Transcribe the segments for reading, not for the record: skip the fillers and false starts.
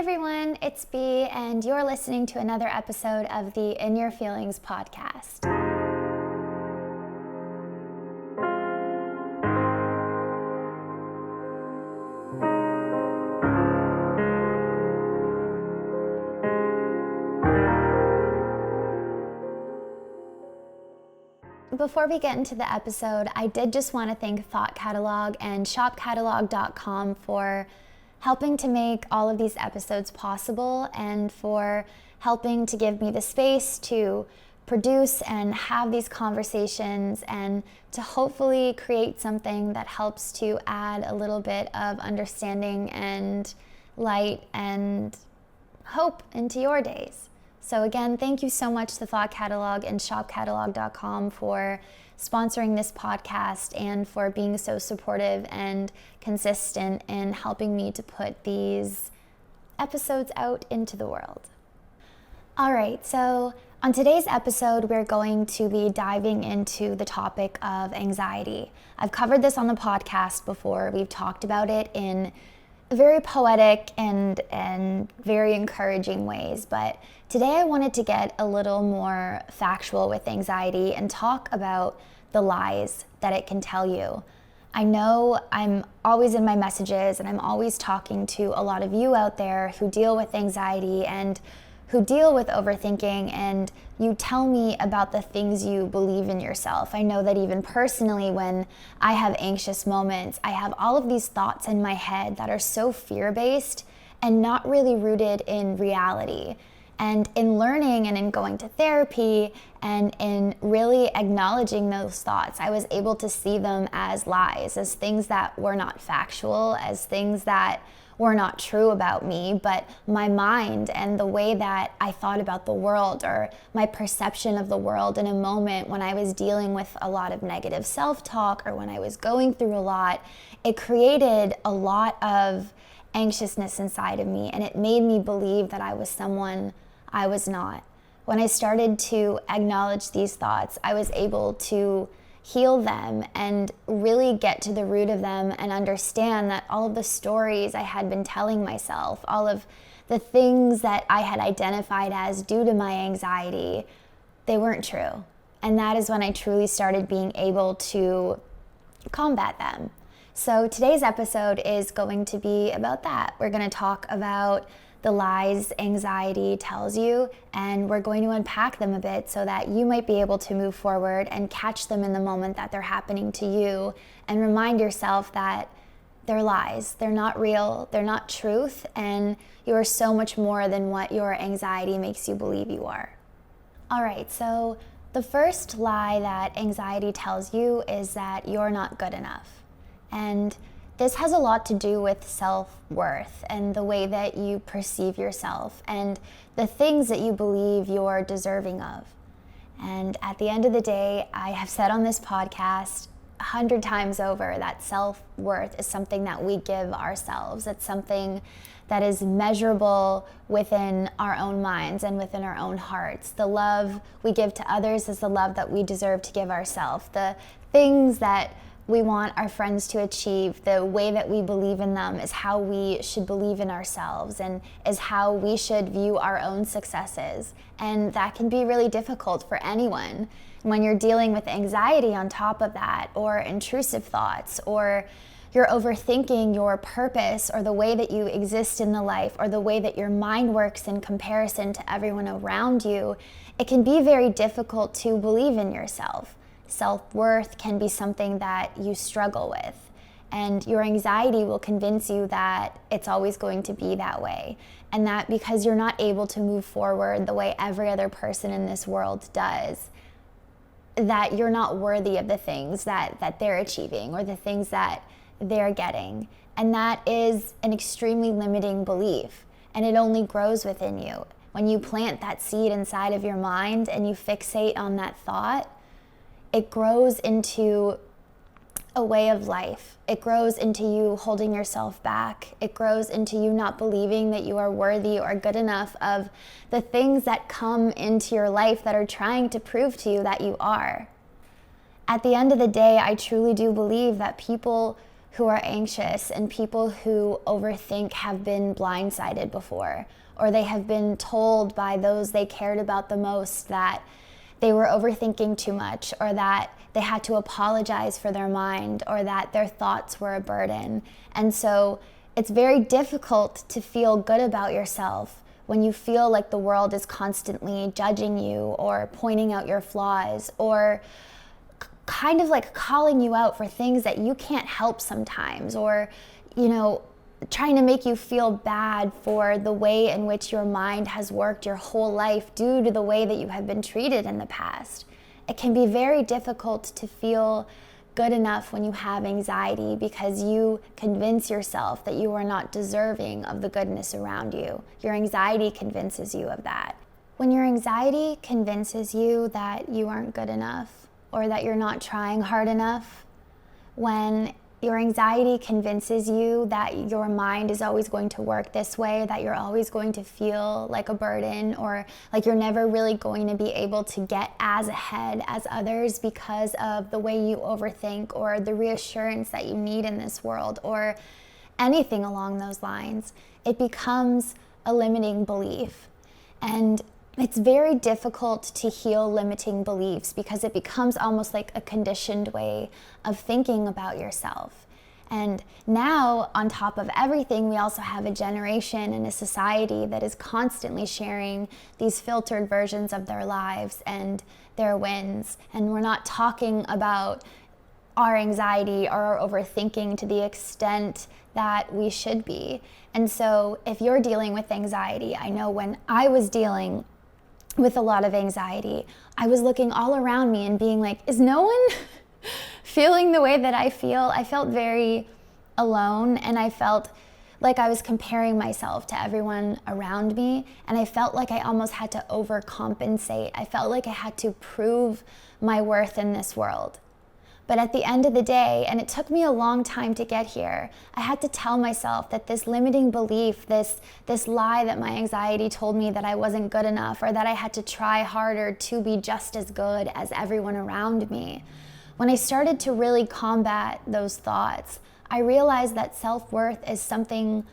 everyone, it's Bea, and you're listening to another episode of the In Your Feelings podcast. Before we get into the episode, I did just want to thank Thought Catalog and shopcatalog.com for helping to make all of these episodes possible and for helping to give me the space to produce and have these conversations and to hopefully create something that helps to add a little bit of understanding and light and hope into your days. So again, thank you so much to Thought Catalog and shopcatalog.com for sponsoring this podcast and for being so supportive and consistent in helping me to put these episodes out into the world. All right, so on today's episode, we're going to be diving into the topic of anxiety. I've covered this on the podcast before. We've talked about it in very poetic and very encouraging ways, but today I wanted to get a little more factual with anxiety and talk about the lies that it can tell you. I know I'm always in my messages and I'm always talking to a lot of you out there who deal with anxiety and who deal with overthinking, and you tell me about the things you believe in yourself. I know that even personally, when I have anxious moments, I have all of these thoughts in my head that are so fear-based and not really rooted in reality. And in learning and in going to therapy and in really acknowledging those thoughts, I was able to see them as lies, as things that were not factual, as things that were not true about me, but my mind and the way that I thought about the world or my perception of the world in a moment when I was dealing with a lot of negative self-talk or when I was going through a lot, it created a lot of anxiousness inside of me, and it made me believe that I was someone I was not. When I started to acknowledge these thoughts, I was able to heal them and really get to the root of them and understand that all of the stories I had been telling myself, all of the things that I had identified as due to my anxiety, they weren't true. And that is when I truly started being able to combat them. So today's episode is going to be about that. We're going to talk about the lies anxiety tells you, and we're going to unpack them a bit so that you might be able to move forward and catch them in the moment that they're happening to you and remind yourself that they're lies, they're not real, they're not truth, and you are so much more than what your anxiety makes you believe you are. All right, so the first lie that anxiety tells you is that you're not good enough. And this has a lot to do with self-worth and the way that you perceive yourself and the things that you believe you're deserving of. And at the end of the day, I have said on this podcast 100 times over that self-worth is something that we give ourselves. It's something that is measurable within our own minds and within our own hearts. The love we give to others is the love that we deserve to give ourselves. The things that we want our friends to achieve, the way that we believe in them is how we should believe in ourselves and is how we should view our own successes. And that can be really difficult for anyone. When you're dealing with anxiety on top of that, or intrusive thoughts, or you're overthinking your purpose or the way that you exist in the life or the way that your mind works in comparison to everyone around you, it can be very difficult to believe in yourself. Self-worth can be something that you struggle with, and your anxiety will convince you that it's always going to be that way, and that because you're not able to move forward the way every other person in this world does, that you're not worthy of the things that they're achieving or the things that they're getting. And that is an extremely limiting belief, and it only grows within you. When you plant that seed inside of your mind and you fixate on that thought, it grows into a way of life. It grows into you holding yourself back. It grows into you not believing that you are worthy or good enough of the things that come into your life that are trying to prove to you that you are. At the end of the day, I truly do believe that people who are anxious and people who overthink have been blindsided before, or they have been told by those they cared about the most that they were overthinking too much, or that they had to apologize for their mind, or that their thoughts were a burden. And so it's very difficult to feel good about yourself when you feel like the world is constantly judging you or pointing out your flaws, or kind of like calling you out for things that you can't help sometimes, or, trying to make you feel bad for the way in which your mind has worked your whole life due to the way that you have been treated in the past. It can be very difficult to feel good enough when you have anxiety because you convince yourself that you are not deserving of the goodness around you. Your anxiety convinces you of that. When your anxiety convinces you that you aren't good enough, or that you're not trying hard enough, when your anxiety convinces you that your mind is always going to work this way, that you're always going to feel like a burden, or like you're never really going to be able to get as ahead as others because of the way you overthink, or the reassurance that you need in this world, or anything along those lines, it becomes a limiting belief. And it's very difficult to heal limiting beliefs because it becomes almost like a conditioned way of thinking about yourself. And now, on top of everything, we also have a generation and a society that is constantly sharing these filtered versions of their lives and their wins. And we're not talking about our anxiety or our overthinking to the extent that we should be. And so if you're dealing with anxiety, I know when I was dealing with a lot of anxiety, I was looking all around me and being like, is no one feeling the way that I feel? I felt very alone, and I felt like I was comparing myself to everyone around me, and I felt like I almost had to overcompensate. I felt like I had to prove my worth in this world. But at the end of the day, and it took me a long time to get here, I had to tell myself that this limiting belief, this lie that my anxiety told me that I wasn't good enough, or that I had to try harder to be just as good as everyone around me. When I started to really combat those thoughts, I realized that self-worth is something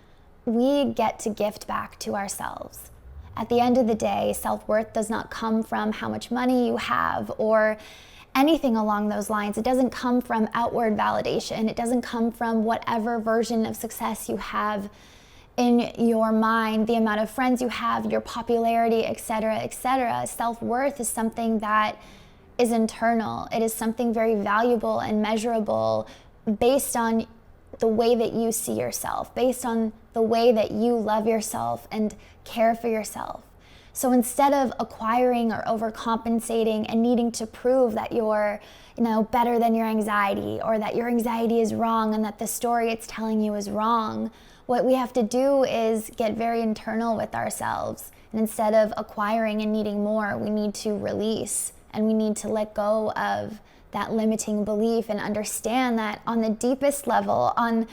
we get to gift back to ourselves. At the end of the day, self-worth does not come from how much money you have or anything along those lines. It doesn't come from outward validation. It doesn't come from whatever version of success you have in your mind, the amount of friends you have, your popularity, etc., etc. Self-worth is something that is internal. It is something very valuable and measurable based on the way that you see yourself, based on the way that you love yourself and care for yourself. So instead of acquiring or overcompensating and needing to prove that you're, better than your anxiety, or that your anxiety is wrong and that the story it's telling you is wrong, what we have to do is get very internal with ourselves. And instead of acquiring and needing more, we need to release, and we need to let go of that limiting belief and understand that on the deepest level, on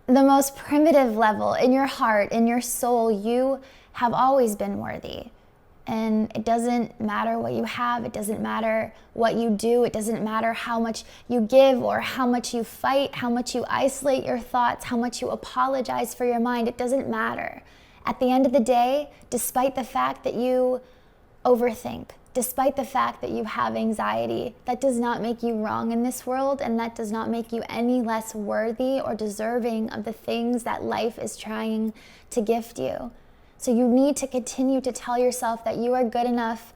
the most primitive level, in your heart, in your soul, you have always been worthy. And it doesn't matter what you have, it doesn't matter what you do, it doesn't matter how much you give or how much you fight, how much you isolate your thoughts, how much you apologize for your mind, it doesn't matter. At the end of the day, despite the fact that you overthink, despite the fact that you have anxiety, that does not make you wrong in this world, and that does not make you any less worthy or deserving of the things that life is trying to gift you. So you need to continue to tell yourself that you are good enough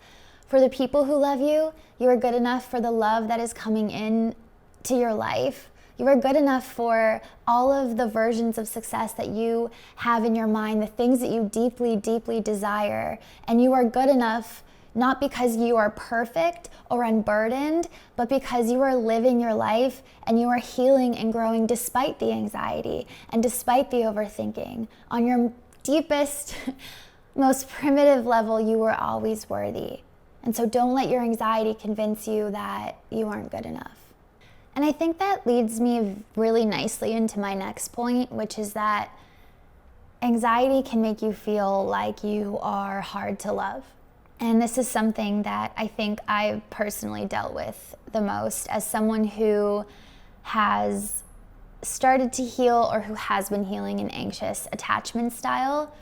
for the people who love you. You are good enough for the love that is coming in to your life. You are good enough for all of the versions of success that you have in your mind, the things that you deeply, deeply desire. And you are good enough not because you are perfect or unburdened, but because you are living your life and you are healing and growing despite the anxiety and despite the overthinking. On your deepest, most primitive level, you were always worthy. And so don't let your anxiety convince you that you aren't good enough. And I think that leads me really nicely into my next point, which is that anxiety can make you feel like you are hard to love. And this is something that I think I've personally dealt with the most as someone who has started to heal or who has been healing an anxious attachment style,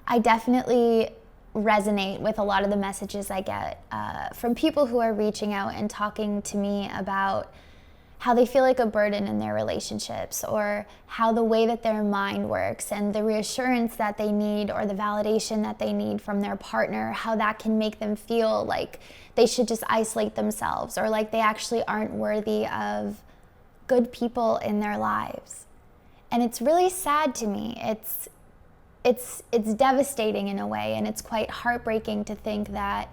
I definitely resonate with a lot of the messages I get from people who are reaching out and talking to me about how they feel like a burden in their relationships, or how the way that their mind works and the reassurance that they need or the validation that they need from their partner, how that can make them feel like they should just isolate themselves, or like they actually aren't worthy of good people in their lives. And it's really sad to me. It's devastating in a way, and it's quite heartbreaking to think that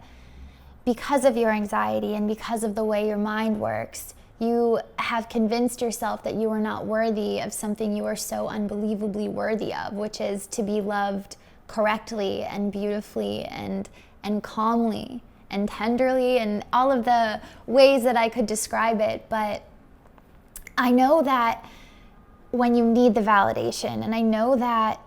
because of your anxiety and because of the way your mind works, you have convinced yourself that you are not worthy of something you are so unbelievably worthy of, which is to be loved correctly and beautifully and calmly and tenderly, and all of the ways that I could describe it. But I know that when you need the validation, and I know that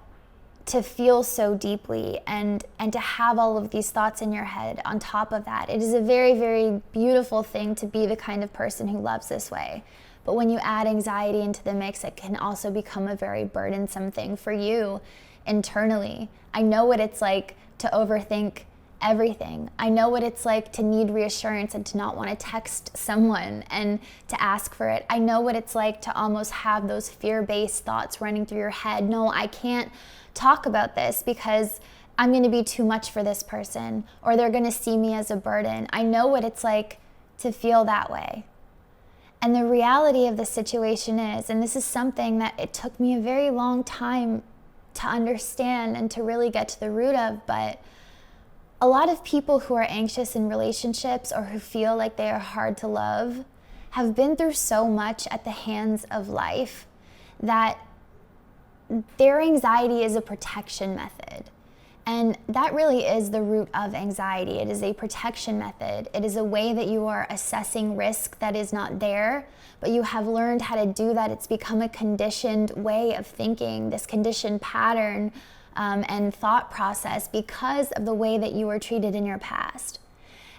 to feel so deeply and to have all of these thoughts in your head on top of that, it is a very, very beautiful thing to be the kind of person who loves this way. But when you add anxiety into the mix, it can also become a very burdensome thing for you internally. I know what it's like to overthink everything. I know what it's like to need reassurance and to not want to text someone and to ask for it. I know what it's like to almost have those fear-based thoughts running through your head. No, I can't talk about this because I'm going to be too much for this person, or they're going to see me as a burden. I know what it's like to feel that way. And the reality of the situation is, and this is something that it took me a very long time to understand and to really get to the root of, but a lot of people who are anxious in relationships or who feel like they are hard to love have been through so much at the hands of life that their anxiety is a protection method. And that really is the root of anxiety. It is a protection method. It is a way that you are assessing risk that is not there, but you have learned how to do that. It's become a conditioned way of thinking, this conditioned pattern and thought process because of the way that you were treated in your past.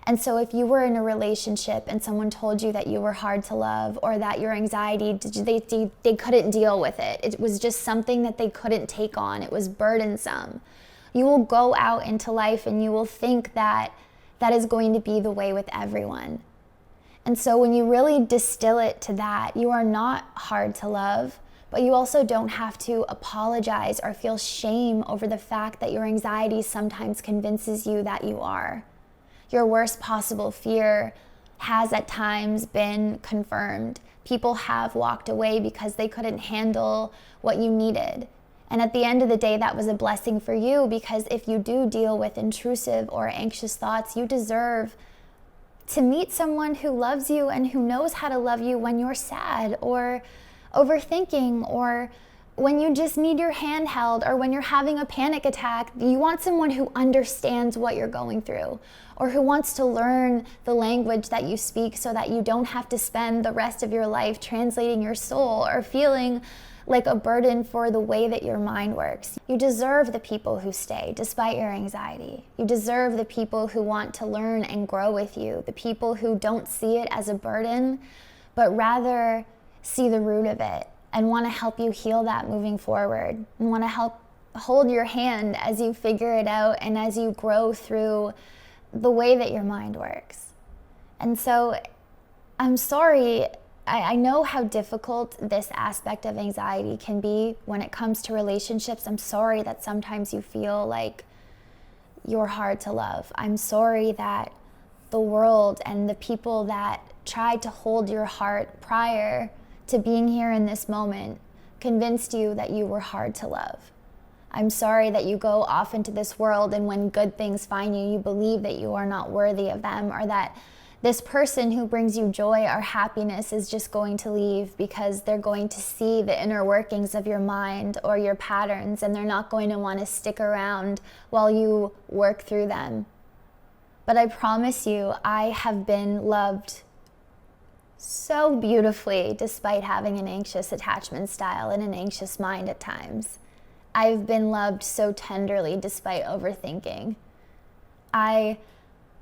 And so if you were in a relationship and someone told you that you were hard to love, or that your anxiety, they couldn't deal with it, it was just something that they couldn't take on, it was burdensome, you will go out into life and you will think that that is going to be the way with everyone. And so when you really distill it to that, you are not hard to love, but you also don't have to apologize or feel shame over the fact that your anxiety sometimes convinces you that you are. Your worst possible fear has at times been confirmed. People have walked away because they couldn't handle what you needed. And at the end of the day, that was a blessing for you, because if you do deal with intrusive or anxious thoughts, you deserve to meet someone who loves you and who knows how to love you when you're sad or overthinking, or when you just need your hand held, or when you're having a panic attack. You want someone who understands what you're going through, or who wants to learn the language that you speak so that you don't have to spend the rest of your life translating your soul or feeling like a burden for the way that your mind works. You deserve the people who stay despite your anxiety. You deserve the people who want to learn and grow with you, the people who don't see it as a burden, but rather see the root of it and want to help you heal that moving forward, and want to help hold your hand as you figure it out and as you grow through the way that your mind works. And so I'm sorry, I know how difficult this aspect of anxiety can be when it comes to relationships. I'm sorry that sometimes you feel like you're hard to love. I'm sorry that the world and the people that tried to hold your heart prior to being here in this moment convinced you that you were hard to love. I'm sorry that you go off into this world and when good things find you, you believe that you are not worthy of them, or that this person who brings you joy or happiness is just going to leave because they're going to see the inner workings of your mind or your patterns, and they're not going to want to stick around while you work through them. But I promise you, I have been loved so beautifully despite having an anxious attachment style and an anxious mind at times. I've been loved so tenderly despite overthinking. I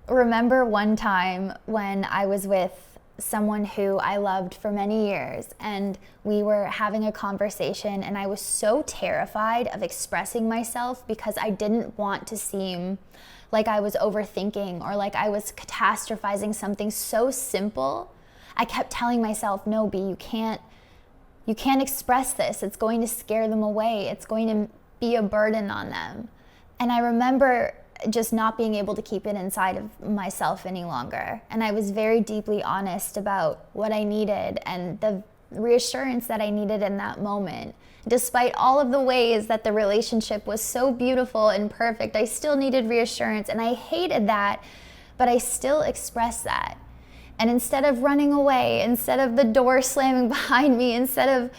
remember one time when I was with someone who I loved for many years, and we were having a conversation, and I was so terrified of expressing myself because I didn't want to seem like I was overthinking or like I was catastrophizing something so simple. I kept telling myself, no, B, you can't express this. It's going to scare them away. It's going to be a burden on them. And I remember just not being able to keep it inside of myself any longer. And I was very deeply honest about what I needed and the reassurance that I needed in that moment. Despite all of the ways that the relationship was so beautiful and perfect, I still needed reassurance, and I hated that, but I still expressed that. And instead of running away, instead of the door slamming behind me, instead of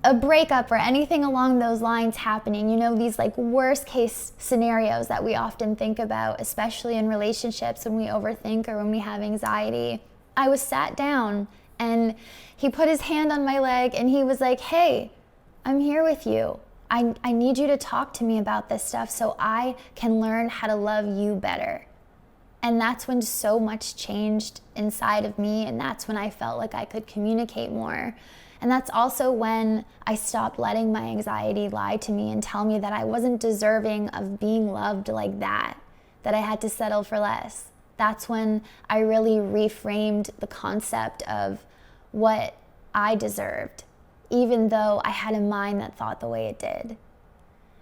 a breakup or anything along those lines happening, these like worst case scenarios that we often think about, especially in relationships when we overthink or when we have anxiety, I was sat down and he put his hand on my leg and he was like, hey, I'm here with you. I need you to talk to me about this stuff so I can learn how to love you better. And that's when so much changed inside of me, and that's when I felt like I could communicate more. And that's also when I stopped letting my anxiety lie to me and tell me that I wasn't deserving of being loved like that I had to settle for less. That's when I really reframed the concept of what I deserved, even though I had a mind that thought the way it did.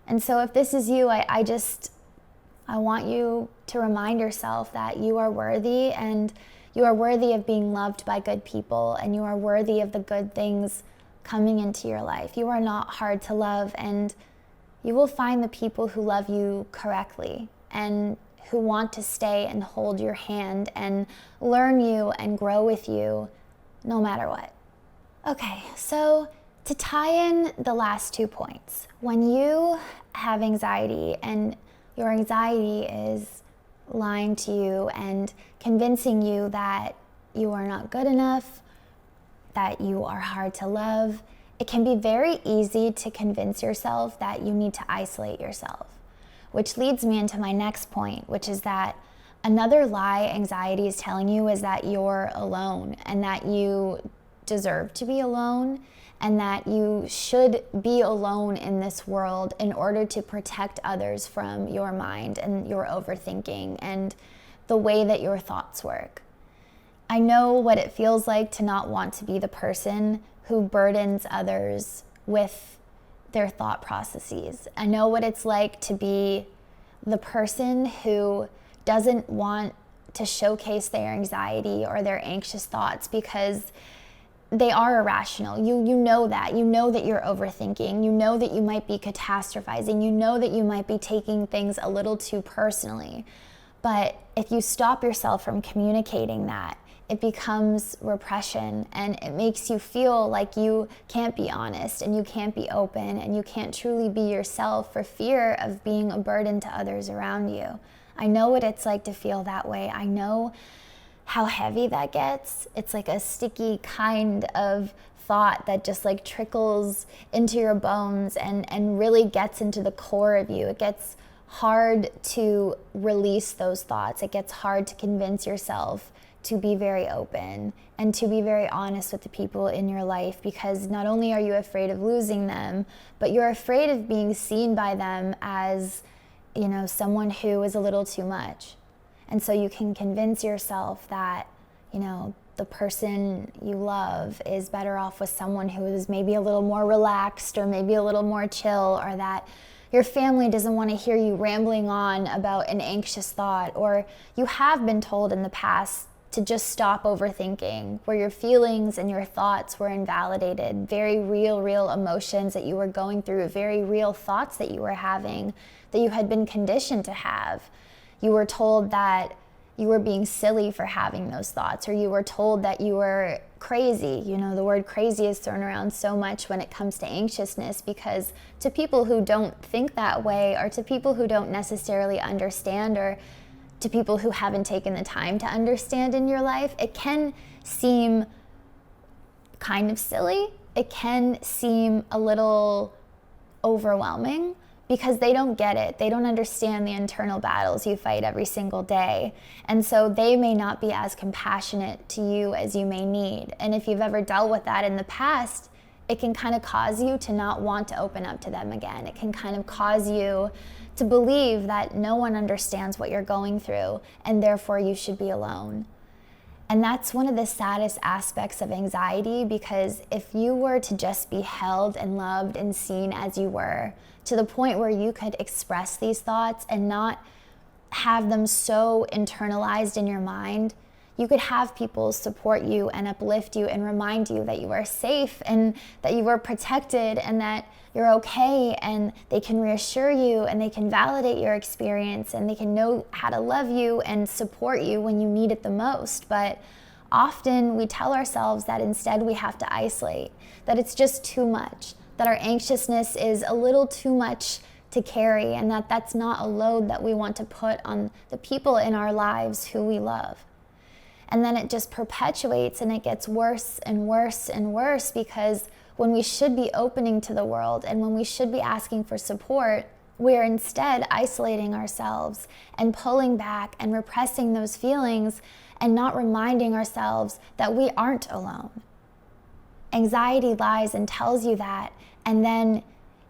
And so if this is you, I want you to remind yourself that you are worthy, and you are worthy of being loved by good people, and you are worthy of the good things coming into your life. You are not hard to love, and you will find the people who love you correctly and who want to stay and hold your hand and learn you and grow with you no matter what. Okay, so to tie in the last 2 points, when you have anxiety and your anxiety is lying to you and convincing you that you are not good enough, that you are hard to love, it can be very easy to convince yourself that you need to isolate yourself. Which leads me into my next point, which is that another lie anxiety is telling you is that you're alone and that you deserve to be alone and that you should be alone in this world in order to protect others from your mind and your overthinking and the way that your thoughts work. I know what it feels like to not want to be the person who burdens others with their thought processes. I know what it's like to be the person who doesn't want to showcase their anxiety or their anxious thoughts because they are irrational. You know that you're overthinking. You know that you might be catastrophizing. You know that you might be taking things a little too personally. But if you stop yourself from communicating that, it becomes repression, and it makes you feel like you can't be honest and you can't be open and you can't truly be yourself for fear of being a burden to others around you. I know what it's like to feel that way. I know how heavy that gets. It's like a sticky kind of thought that just like trickles into your bones and really gets into the core of you. It gets hard to release those thoughts. It gets hard to convince yourself to be very open and to be very honest with the people in your life, because not only are you afraid of losing them, but you're afraid of being seen by them as, someone who is a little too much. And so you can convince yourself that, the person you love is better off with someone who is maybe a little more relaxed or maybe a little more chill, or that your family doesn't want to hear you rambling on about an anxious thought, or you have been told in the past to just stop overthinking, where your feelings and your thoughts were invalidated, very real emotions that you were going through, very real thoughts that you were having, that you had been conditioned to have. You were told that you were being silly for having those thoughts, or you were told that you were crazy. The word crazy is thrown around so much when it comes to anxiousness, because to people who don't think that way, or to people who don't necessarily understand, or to people who haven't taken the time to understand in your life, it can seem kind of silly. It can seem a little overwhelming. because they don't get it. They don't understand the internal battles you fight every single day. And so they may not be as compassionate to you as you may need. And if you've ever dealt with that in the past, it can kind of cause you to not want to open up to them again. It can kind of cause you to believe that no one understands what you're going through, and therefore you should be alone. And that's one of the saddest aspects of anxiety, because if you were to just be held and loved and seen as you were, to the point where you could express these thoughts and not have them so internalized in your mind, you could have people support you and uplift you and remind you that you are safe and that you are protected and that you're okay, and they can reassure you and they can validate your experience and they can know how to love you and support you when you need it the most. But often we tell ourselves that instead we have to isolate, that it's just too much, that our anxiousness is a little too much to carry, and that that's not a load that we want to put on the people in our lives who we love. And then it just perpetuates and it gets worse and worse and worse, because when we should be opening to the world and when we should be asking for support, we're instead isolating ourselves and pulling back and repressing those feelings and not reminding ourselves that we aren't alone. Anxiety lies and tells you that, and then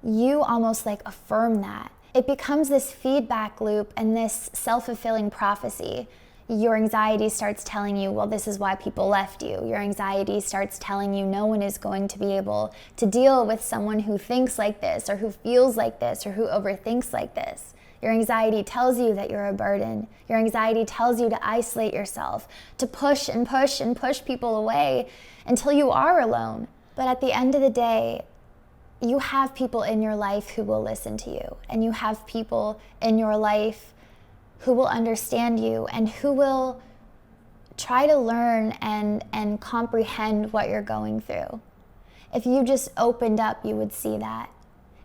you almost like affirm that. It becomes this feedback loop and this self-fulfilling prophecy. Your anxiety starts telling you, well, this is why people left you. Your anxiety starts telling you no one is going to be able to deal with someone who thinks like this or who feels like this or who overthinks like this. Your anxiety tells you that you're a burden. Your anxiety tells you to isolate yourself, to push and push and push people away until you are alone. But at the end of the day, you have people in your life who will listen to you, and you have people in your life who will understand you and who will try to learn and comprehend what you're going through. If you just opened up, you would see that.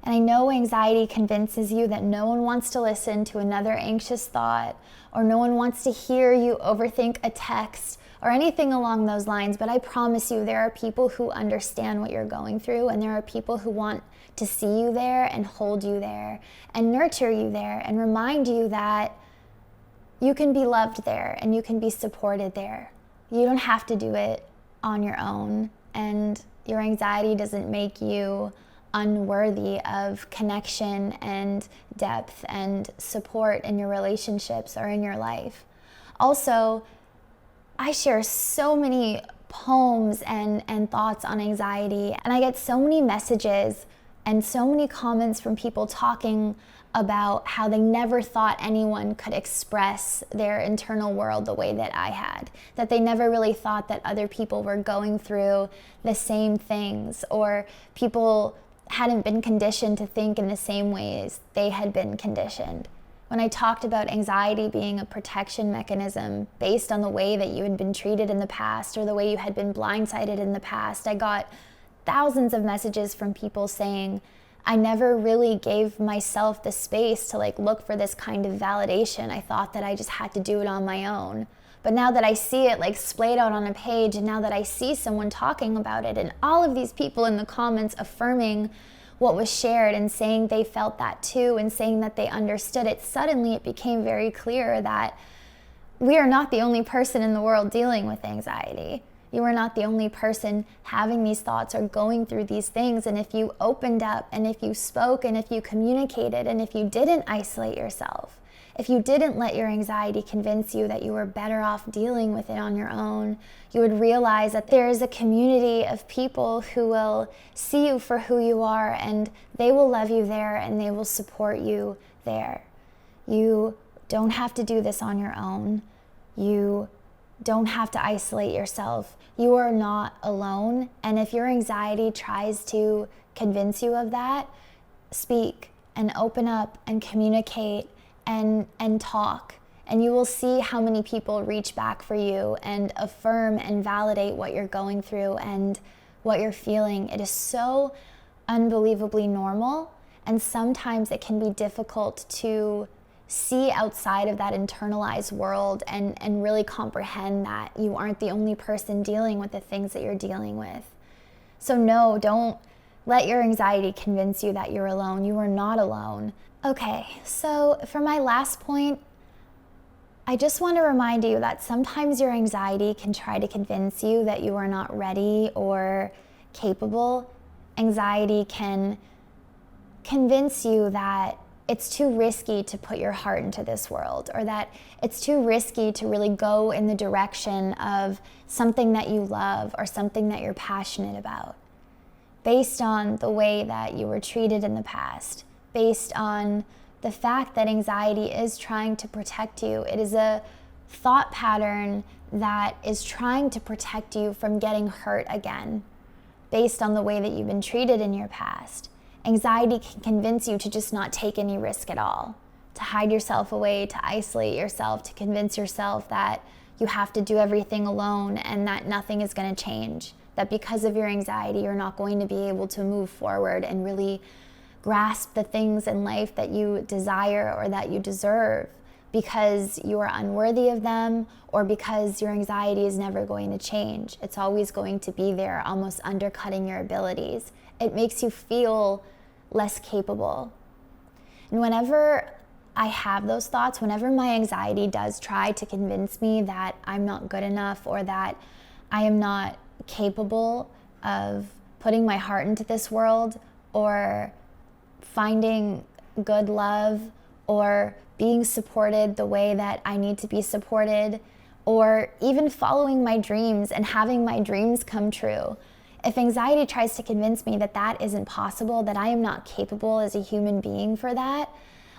And I know anxiety convinces you that no one wants to listen to another anxious thought, or no one wants to hear you overthink a text or anything along those lines, but I promise you there are people who understand what you're going through, and there are people who want to see you there and hold you there and nurture you there and remind you that you can be loved there and you can be supported there. You don't have to do it on your own, and your anxiety doesn't make you unworthy of connection and depth and support in your relationships or in your life. Also, I share so many poems and thoughts on anxiety, and I get so many messages and so many comments from people talking about how they never thought anyone could express their internal world the way that I had, that they never really thought that other people were going through the same things, or people hadn't been conditioned to think in the same ways they had been conditioned. When I talked about anxiety being a protection mechanism based on the way that you had been treated in the past or the way you had been blindsided in the past, I got thousands of messages from people saying, I never really gave myself the space to look for this kind of validation. I thought that I just had to do it on my own. But now that I see it splayed out on a page, and now that I see someone talking about it, and all of these people in the comments affirming what was shared and saying they felt that too and saying that they understood it, suddenly it became very clear that we are not the only person in the world dealing with anxiety. You are not the only person having these thoughts or going through these things. And if you opened up, and if you spoke, and if you communicated, and if you didn't isolate yourself, if you didn't let your anxiety convince you that you were better off dealing with it on your own, you would realize that there is a community of people who will see you for who you are, and they will love you there, and they will support you there. You don't have to do this on your own. You don't have to isolate yourself. You are not alone. And if your anxiety tries to convince you of that, speak and open up and communicate and talk. And you will see how many people reach back for you and affirm and validate what you're going through and what you're feeling. It is so unbelievably normal. And sometimes it can be difficult to see outside of that internalized world and really comprehend that you aren't the only person dealing with the things that you're dealing with. So no, don't Let your anxiety convince you that you're alone. You are not alone. Okay, so for my last point, I just want to remind you that sometimes your anxiety can try to convince you that you are not ready or capable. Anxiety can convince you that it's too risky to put your heart into this world, or that it's too risky to really go in the direction of something that you love or something that you're passionate about, based on the way that you were treated in the past, based on the fact that anxiety is trying to protect you. It is a thought pattern that is trying to protect you from getting hurt again, based on the way that you've been treated in your past. Anxiety can convince you to just not take any risk at all, to hide yourself away, to isolate yourself, to convince yourself that you have to do everything alone and that nothing is going to change, that because of your anxiety, you're not going to be able to move forward and really grasp the things in life that you desire or that you deserve, because you are unworthy of them, or because your anxiety is never going to change. It's always going to be there, almost undercutting your abilities. It makes you feel less capable. And whenever I have those thoughts, whenever my anxiety does try to convince me that I'm not good enough, or that I am not capable of putting my heart into this world, or finding good love, or being supported the way that I need to be supported, or even following my dreams and having my dreams come true, if anxiety tries to convince me that that isn't possible, that I am not capable as a human being for that,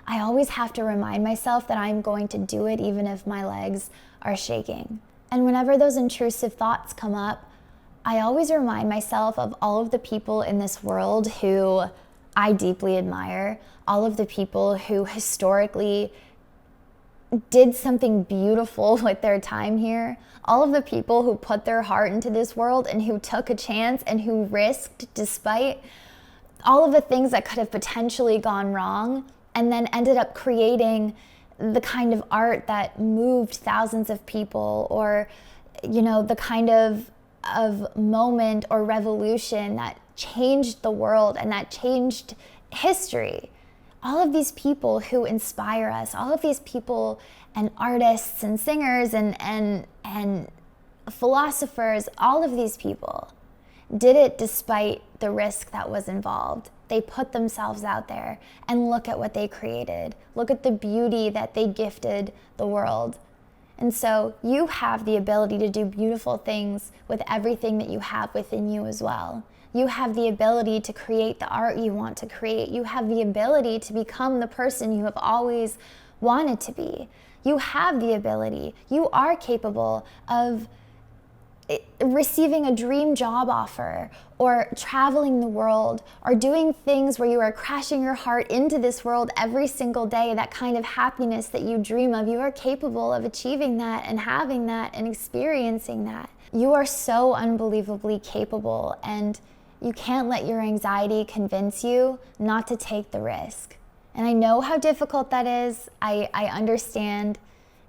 I always have to remind myself that I'm going to do it even if my legs are shaking. And whenever those intrusive thoughts come up, I always remind myself of all of the people in this world who I deeply admire, all of the people who historically did something beautiful with their time here, all of the people who put their heart into this world and who took a chance and who risked despite all of the things that could have potentially gone wrong, and then ended up creating the kind of art that moved thousands of people, or the kind of moment or revolution that changed the world and that changed history. All of these people who inspire us, all of these people and artists and singers and philosophers, all of these people did it despite the risk that was involved. They put themselves out there, and look at what they created. Look at the beauty that they gifted the world. And so you have the ability to do beautiful things with everything that you have within you as well. You have the ability to create the art you want to create. You have the ability to become the person you have always wanted to be. You have the ability. You are capable of receiving a dream job offer, or traveling the world, or doing things where you are crashing your heart into this world every single day, that kind of happiness that you dream of. You are capable of achieving that and having that and experiencing that. You are so unbelievably capable, and you can't let your anxiety convince you not to take the risk. And I know how difficult that is. I understand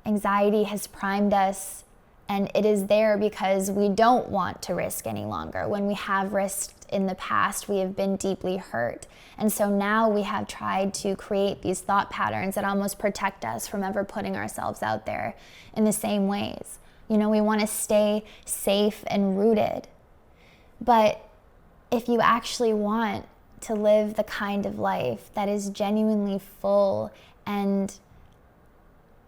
anxiety has primed us, and it is there because we don't want to risk any longer. When we have risked in the past, we have been deeply hurt. And so now we have tried to create these thought patterns that almost protect us from ever putting ourselves out there in the same ways. We want to stay safe and rooted. But if you actually want to live the kind of life that is genuinely full, and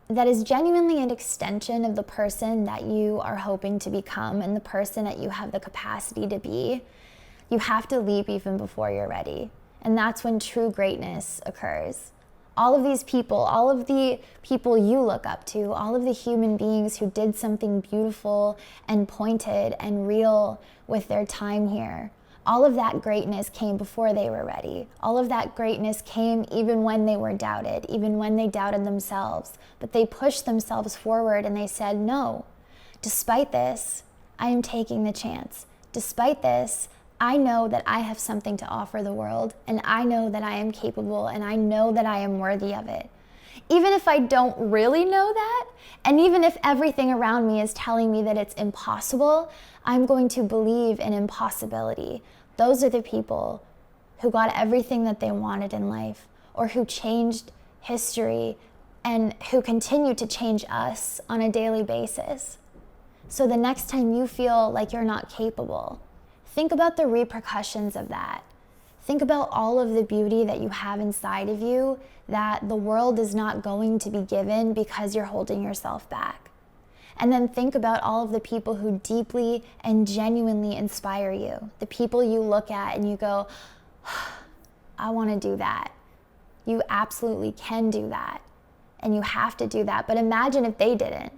that is genuinely an extension of the person that you are hoping to become and the person that you have the capacity to be, you have to leap even before you're ready. And that's when true greatness occurs. All of these people, all of the people you look up to, all of the human beings who did something beautiful and pointed and real with their time here, all of that greatness came before they were ready. All of that greatness came even when they were doubted, even when they doubted themselves. But they pushed themselves forward and they said, no, despite this, I am taking the chance. Despite this, I know that I have something to offer the world, and I know that I am capable, and I know that I am worthy of it. Even if I don't really know that, and even if everything around me is telling me that it's impossible, I'm going to believe in impossibility. Those are the people who got everything that they wanted in life, or who changed history and who continue to change us on a daily basis. So the next time you feel like you're not capable, think about the repercussions of that. Think about all of the beauty that you have inside of you that the world is not going to be given because you're holding yourself back. And then think about all of the people who deeply and genuinely inspire you. The people you look at and you go, I want to do that. You absolutely can do that. And you have to do that. But imagine if they didn't.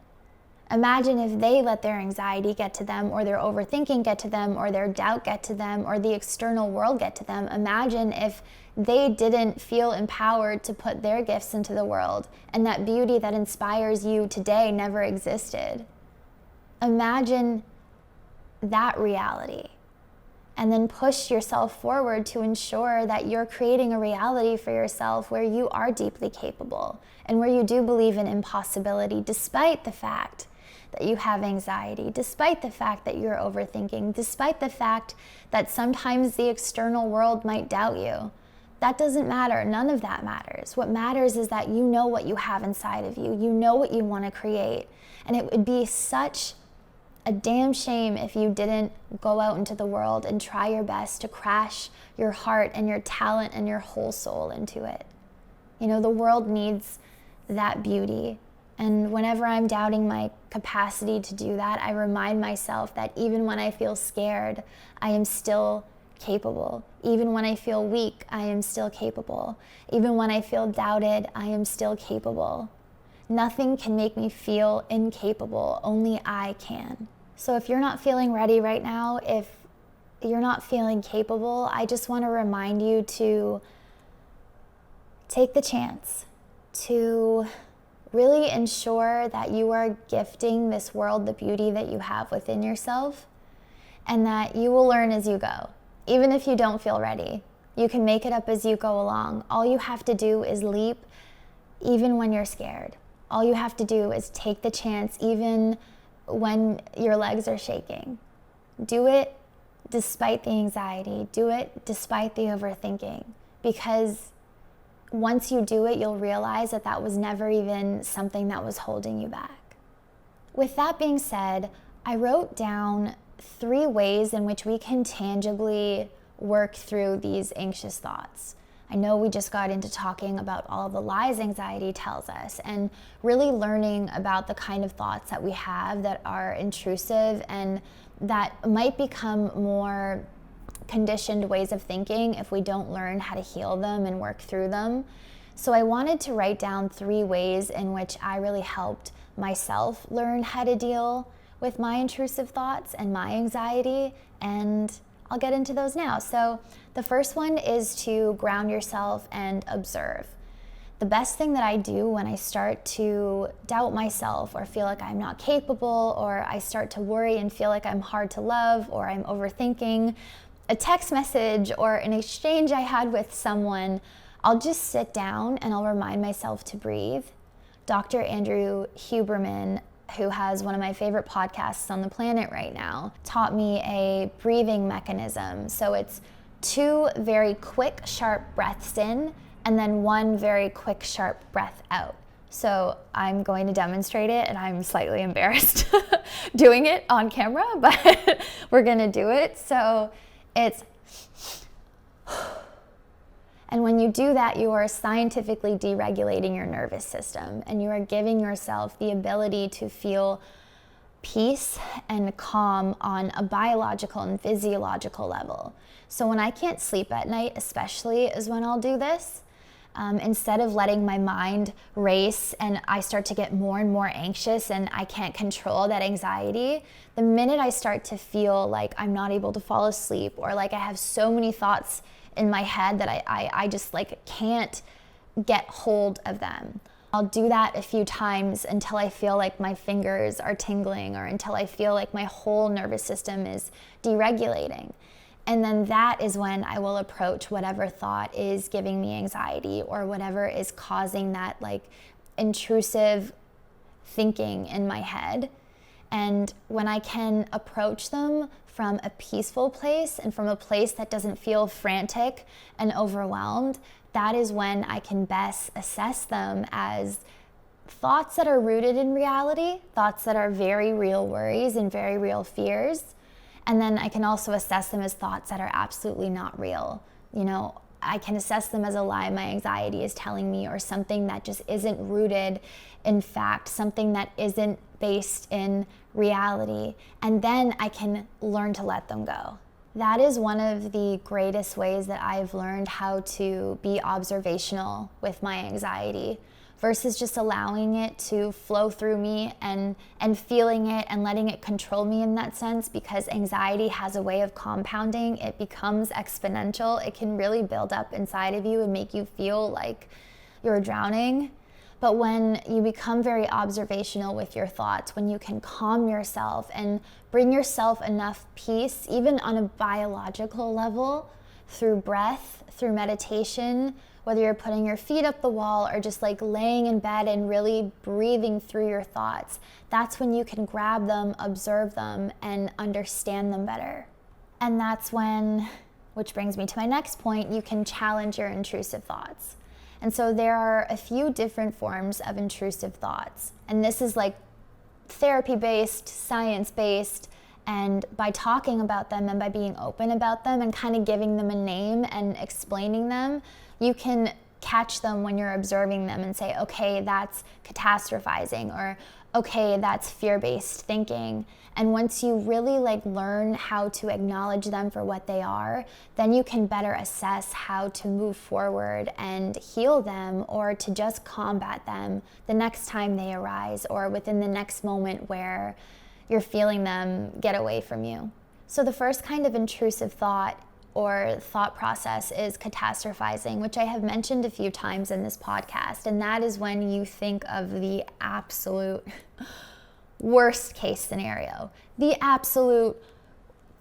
Imagine if they let their anxiety get to them, or their overthinking get to them, or their doubt get to them, or the external world get to them. Imagine if they didn't feel empowered to put their gifts into the world, and that beauty that inspires you today never existed. Imagine that reality, and then push yourself forward to ensure that you're creating a reality for yourself where you are deeply capable and where you do believe in impossibility, despite the fact that you have anxiety, despite the fact that you're overthinking, despite the fact that sometimes the external world might doubt you. That doesn't matter. None of that matters. What matters is that you know what you have inside of you. You know what you want to create. And it would be such a damn shame if you didn't go out into the world and try your best to crash your heart and your talent and your whole soul into it. You know, the world needs that beauty. And whenever I'm doubting my capacity to do that, I remind myself that even when I feel scared, I am still capable. Even when I feel weak, I am still capable. Even when I feel doubted, I am still capable. Nothing can make me feel incapable, only I can. So if you're not feeling ready right now, if you're not feeling capable, I just want to remind you to take the chance to really ensure that you are gifting this world the beauty that you have within yourself, and that you will learn as you go. Even if you don't feel ready, you can make it up as you go along. All you have to do is leap, even when you're scared. All you have to do is take the chance, even when your legs are shaking. Do it despite the anxiety. Do it despite the overthinking, because once you do it, you'll realize that that was never even something that was holding you back. With that being said, I wrote down 3 ways in which we can tangibly work through these anxious thoughts. I know we just got into talking about all the lies anxiety tells us, and really learning about the kind of thoughts that we have that are intrusive and that might become more conditioned ways of thinking if we don't learn how to heal them and work through them. So I wanted to write down 3 ways in which I really helped myself learn how to deal with my intrusive thoughts and my anxiety, and I'll get into those now. So the first one is to ground yourself and observe. The best thing that I do when I start to doubt myself or feel like I'm not capable, or I start to worry and feel like I'm hard to love, or I'm overthinking a text message or an exchange I had with someone, I'll just sit down and I'll remind myself to breathe. Dr. Andrew Huberman, who has one of my favorite podcasts on the planet right now, taught me a breathing mechanism. So it's 2 very quick, sharp breaths in, and then 1 very quick, sharp breath out. So I'm going to demonstrate it, and I'm slightly embarrassed doing it on camera, but we're gonna do it. So it's, and when you do that, you are scientifically deregulating your nervous system, and you are giving yourself the ability to feel peace and calm on a biological and physiological level. So when I can't sleep at night, especially, is when I'll do this. Instead of letting my mind race and I start to get more and more anxious and I can't control that anxiety, the minute I start to feel like I'm not able to fall asleep, or like I have so many thoughts in my head that I just like can't get hold of them, I'll do that a few times until I feel like my fingers are tingling, or until I feel like my whole nervous system is deregulating. And then that is when I will approach whatever thought is giving me anxiety, or whatever is causing that like intrusive thinking in my head. And when I can approach them from a peaceful place and from a place that doesn't feel frantic and overwhelmed, that is when I can best assess them as thoughts that are rooted in reality, thoughts that are very real worries and very real fears. And then I can also assess them as thoughts that are absolutely not real. I can assess them as a lie my anxiety is telling me, or something that just isn't rooted in fact, something that isn't based in reality. And then I can learn to let them go. That is one of the greatest ways that I've learned how to be observational with my anxiety, versus just allowing it to flow through me and feeling it and letting it control me in that sense, because anxiety has a way of compounding. It becomes exponential. It can really build up inside of you and make you feel like you're drowning. But when you become very observational with your thoughts, when you can calm yourself and bring yourself enough peace, even on a biological level, through breath, through meditation, whether you're putting your feet up the wall or just like laying in bed and really breathing through your thoughts, that's when you can grab them, observe them, and understand them better. And that's when, which brings me to my next point, you can challenge your intrusive thoughts. And so there are a few different forms of intrusive thoughts. And this is like therapy-based, science-based, and by talking about them and by being open about them and kind of giving them a name and explaining them, you can catch them when you're observing them and say, okay, that's catastrophizing, or okay, that's fear-based thinking. And once you really learn how to acknowledge them for what they are, then you can better assess how to move forward and heal them, or to just combat them the next time they arise, or within the next moment where you're feeling them get away from you. So the first kind of intrusive thought or thought process is catastrophizing, which I have mentioned a few times in this podcast. And that is when you think of the absolute worst case scenario, the absolute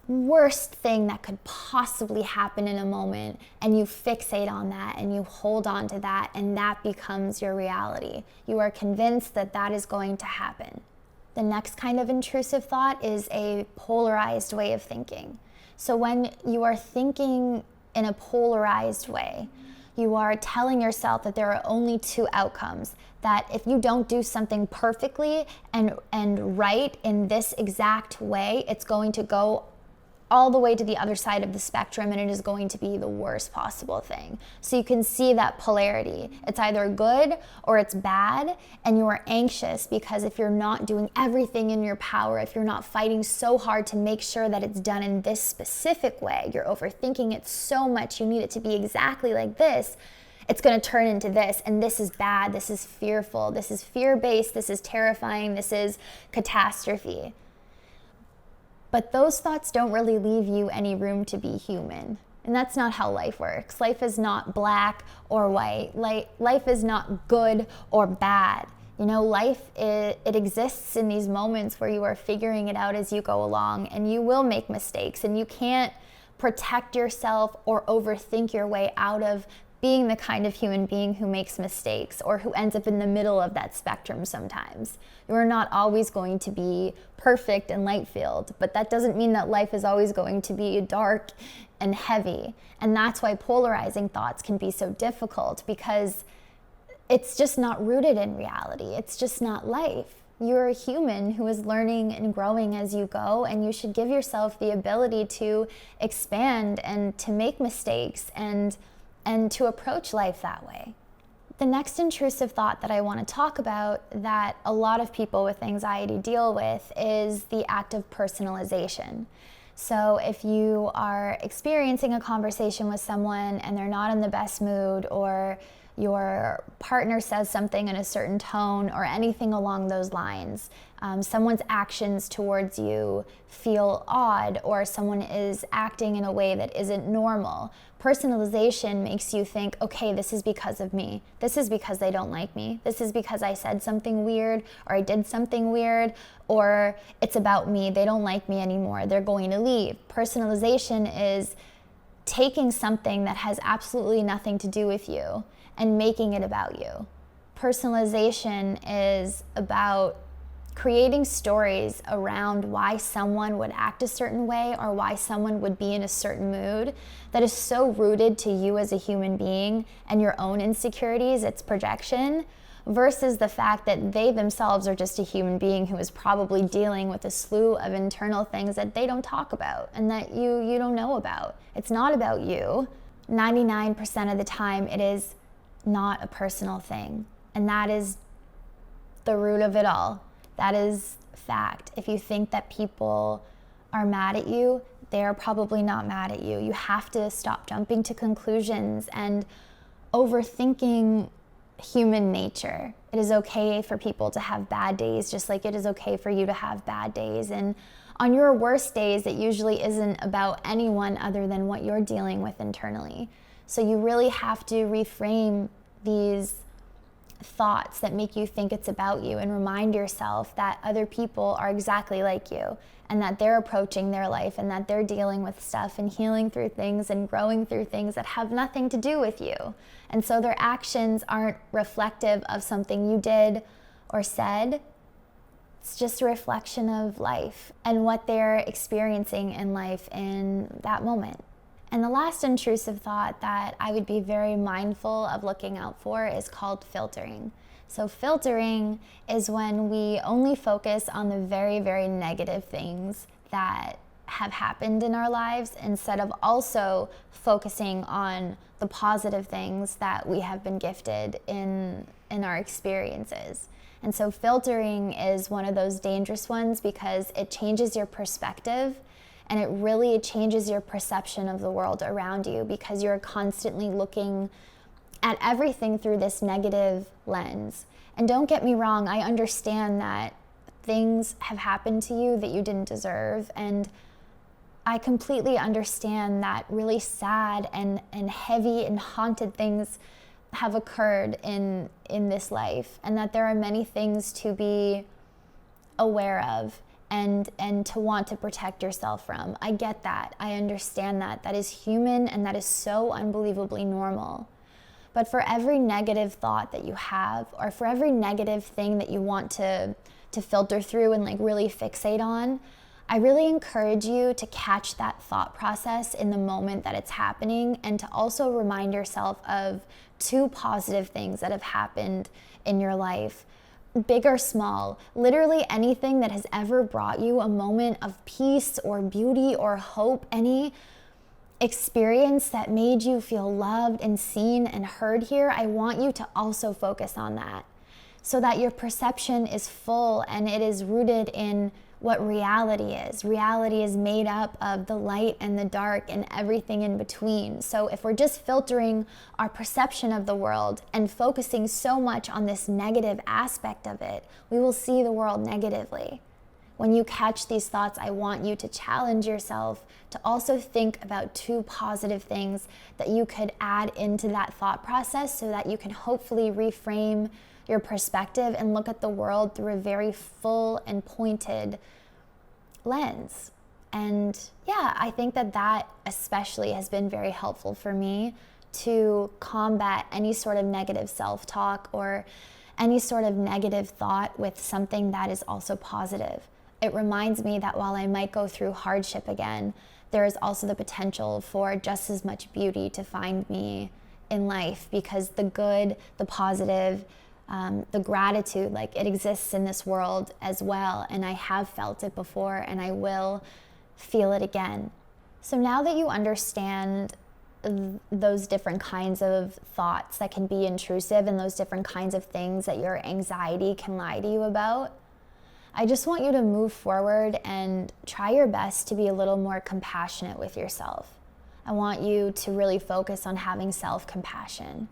worst thing that could possibly happen in a moment, and you fixate on that and you hold on to that, and that becomes your reality. You are convinced that that is going to happen. The next kind of intrusive thought is a polarized way of thinking. So when you are thinking in a polarized way, you are telling yourself that there are only two outcomes, that if you don't do something perfectly and right in this exact way, it's going to go all the way to the other side of the spectrum, and it is going to be the worst possible thing. So you can see that polarity. It's either good or it's bad, and you are anxious because if you're not doing everything in your power, if you're not fighting so hard to make sure that it's done in this specific way, you're overthinking it so much, you need it to be exactly like this, it's going to turn into this, and this is bad, this is fearful, this is fear-based, this is terrifying, this is catastrophe. But those thoughts don't really leave you any room to be human. And that's not how life works. Life is not black or white. Life is not good or bad. Life, it exists in these moments where you are figuring it out as you go along, and you will make mistakes, and you can't protect yourself or overthink your way out of being the kind of human being who makes mistakes or who ends up in the middle of that spectrum sometimes. You're not always going to be perfect and light-filled, but that doesn't mean that life is always going to be dark and heavy. And that's why polarizing thoughts can be so difficult, because it's just not rooted in reality. It's just not life. You're a human who is learning and growing as you go, and you should give yourself the ability to expand and to make mistakes and to approach life that way. The next intrusive thought that I want to talk about that a lot of people with anxiety deal with is the act of personalization. So if you are experiencing a conversation with someone and they're not in the best mood, or your partner says something in a certain tone or anything along those lines, someone's actions towards you feel odd, or someone is acting in a way that isn't normal, personalization makes you think, okay, this is because of me. This is because they don't like me. This is because I said something weird, or I did something weird, or it's about me. They don't like me anymore. They're going to leave. Personalization is taking something that has absolutely nothing to do with you and making it about you. Personalization is about creating stories around why someone would act a certain way or why someone would be in a certain mood that is so rooted to you as a human being and your own insecurities, its projection, versus the fact that they themselves are just a human being who is probably dealing with a slew of internal things that they don't talk about and that you don't know about. It's not about you. 99% of the time, it is not a personal thing. And that is the root of it all. That is fact. If you think that people are mad at you, they are probably not mad at you. You have to stop jumping to conclusions and overthinking human nature. It is okay for people to have bad days, just like it is okay for you to have bad days. And on your worst days, it usually isn't about anyone other than what you're dealing with internally. So you really have to reframe these thoughts that make you think it's about you and remind yourself that other people are exactly like you and that they're approaching their life and that they're dealing with stuff and healing through things and growing through things that have nothing to do with you. And so their actions aren't reflective of something you did or said. It's just a reflection of life and what they're experiencing in life in that moment. And the last intrusive thought that I would be very mindful of looking out for is called filtering. So filtering is when we only focus on the very, very negative things that have happened in our lives instead of also focusing on the positive things that we have been gifted in our experiences. And so filtering is one of those dangerous ones because it changes your perspective and it really changes your perception of the world around you because you're constantly looking at everything through this negative lens. And don't get me wrong, I understand that things have happened to you that you didn't deserve, and I completely understand that really sad and heavy and haunted things have occurred in this life, and that there are many things to be aware of and to want to protect yourself from. I get that. I understand that. That is human and that is so unbelievably normal. But for every negative thought that you have, or for every negative thing that you want to filter through and like really fixate on, I really encourage you to catch that thought process in the moment that it's happening and to also remind yourself of 2 positive things that have happened in your life. Big or small, literally anything that has ever brought you a moment of peace or beauty or hope, any experience that made you feel loved and seen and heard here, I want you to also focus on that so that your perception is full and it is rooted in what reality is. Reality is made up of the light and the dark and everything in between. So if we're just filtering our perception of the world and focusing so much on this negative aspect of it, we will see the world negatively. When you catch these thoughts, I want you to challenge yourself to also think about 2 positive things that you could add into that thought process so that you can hopefully reframe your perspective and look at the world through a very full and pointed lens. And yeah, I think that especially has been very helpful for me to combat any sort of negative self-talk or any sort of negative thought with something that is also positive. It reminds me that while I might go through hardship again, there is also the potential for just as much beauty to find me in life because the good, the positive, the gratitude, like it exists in this world as well. And I have felt it before and I will feel it again. So now that you understand those different kinds of thoughts that can be intrusive and those different kinds of things that your anxiety can lie to you about, I just want you to move forward and try your best to be a little more compassionate with yourself. I want you to really focus on having self-compassion.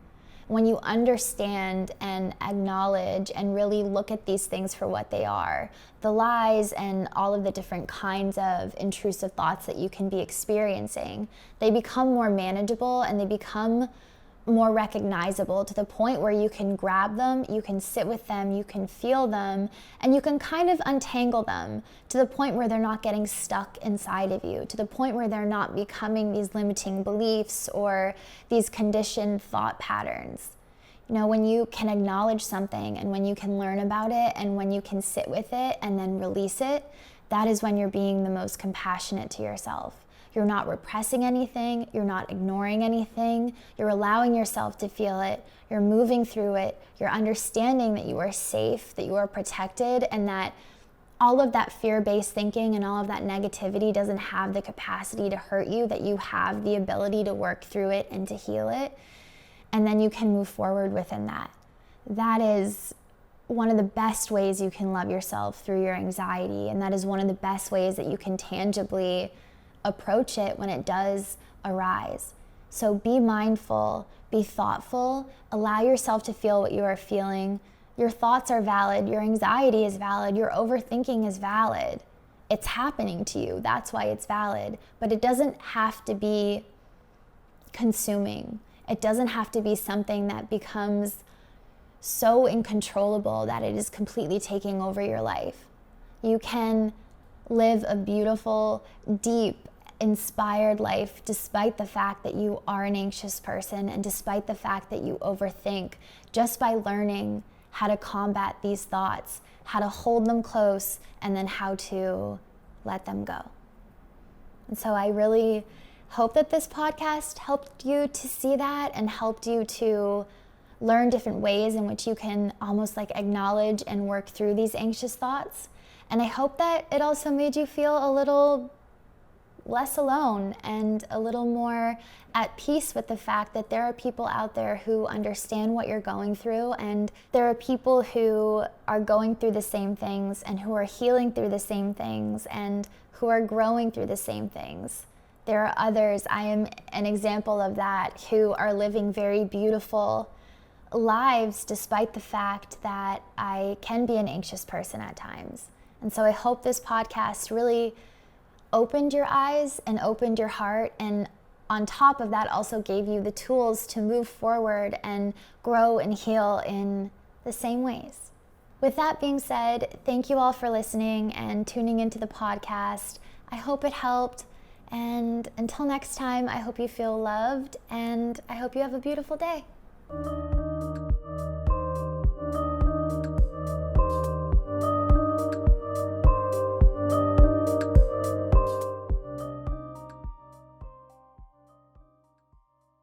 When you understand and acknowledge and really look at these things for what they are, the lies and all of the different kinds of intrusive thoughts that you can be experiencing, they become more manageable and they become more recognizable to the point where you can grab them, you can sit with them, you can feel them, and you can kind of untangle them to the point where they're not getting stuck inside of you, to the point where they're not becoming these limiting beliefs or these conditioned thought patterns. When you can acknowledge something and when you can learn about it and when you can sit with it and then release it, that is when you're being the most compassionate to yourself. You're not repressing anything, you're not ignoring anything, you're allowing yourself to feel it, you're moving through it, you're understanding that you are safe, that you are protected, and that all of that fear-based thinking and all of that negativity doesn't have the capacity to hurt you, that you have the ability to work through it and to heal it. And then you can move forward within that. That is one of the best ways you can love yourself, through your anxiety. And that is one of the best ways that you can tangibly approach it when it does arise. So be mindful, be thoughtful, allow yourself to feel what you are feeling. Your thoughts are valid, your anxiety is valid, your overthinking is valid. It's happening to you, that's why it's valid. But it doesn't have to be consuming. It doesn't have to be something that becomes so uncontrollable that it is completely taking over your life. You can live a beautiful, deep, inspired life despite the fact that you are an anxious person and despite the fact that you overthink, just by learning how to combat these thoughts, how to hold them close, and then how to let them go. And so I really hope that this podcast helped you to see that and helped you to learn different ways in which you can almost like acknowledge and work through these anxious thoughts. And I hope that it also made you feel a little less alone and a little more at peace with the fact that there are people out there who understand what you're going through, and there are people who are going through the same things and who are healing through the same things and who are growing through the same things. There are others, I am an example of that, who are living very beautiful lives despite the fact that I can be an anxious person at times. And so I hope this podcast really opened your eyes and opened your heart, and on top of that also gave you the tools to move forward and grow and heal in the same ways. With that being said, thank you all for listening and tuning into the podcast. I hope it helped. And until next time, I hope you feel loved, and I hope you have a beautiful day.